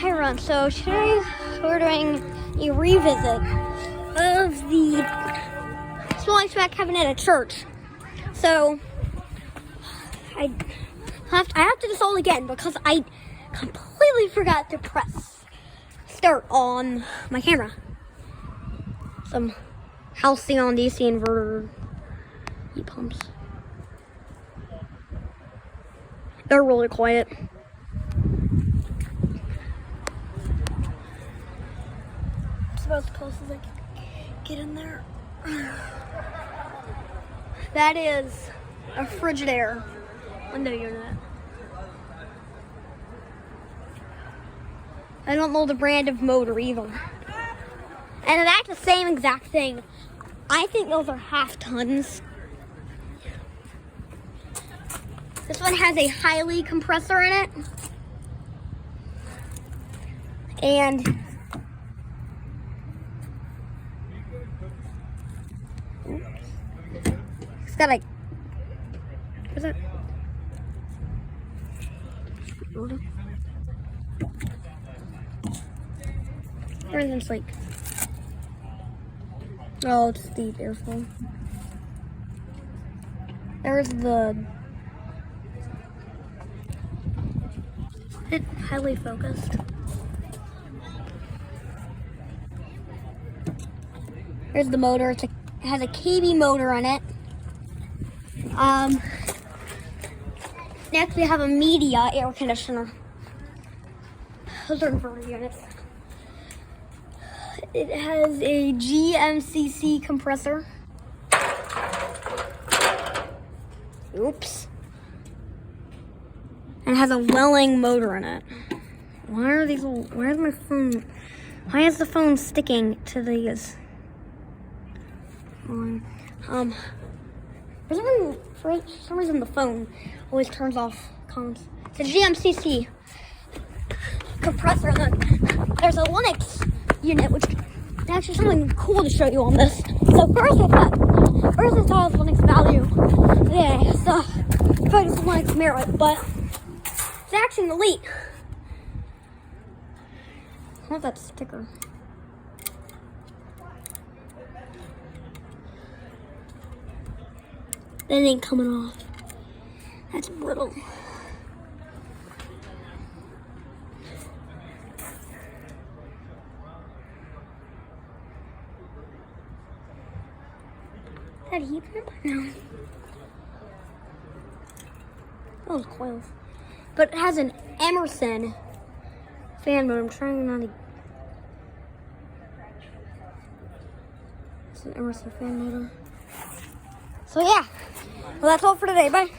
Hi everyone, so today we're doing a revisit of the small HVAC Heaven at a church. So I have to do this all again because I completely forgot to press start on my camera. Some Halcyon DC inverter heat pumps. They're really quiet. It's about as close as I can get in there. That is a Frigidaire window unit. I don't know the brand of motor either. And that's the same exact thing. I think those are half tons. This one has a Hiley compressor in it. And it's got a, what is it? Everything's like, oh, it's the airflow. There's the, it's highly focused. Here's the motor. It has a KV motor on it. Next we have a media air conditioner. Those are inverter units. It has a GMCC compressor. Oops. And it has a Welling motor in it. Where's my phone? Why is the phone sticking to these? For some reason the phone always turns off comms. It's a GMCC compressor. And then there's a Linux unit, which is actually something cool to show you on this. So first I thought it was Linux value. Yeah, so I thought it was Linux merit, but it's actually an Elite. I want that sticker. That ain't coming off. That's brittle. Is that a heat pump? No. Those coils. But it has an Emerson fan motor. I'm trying not to. It's an Emerson fan motor. So yeah. Well, that's all for today. Bye.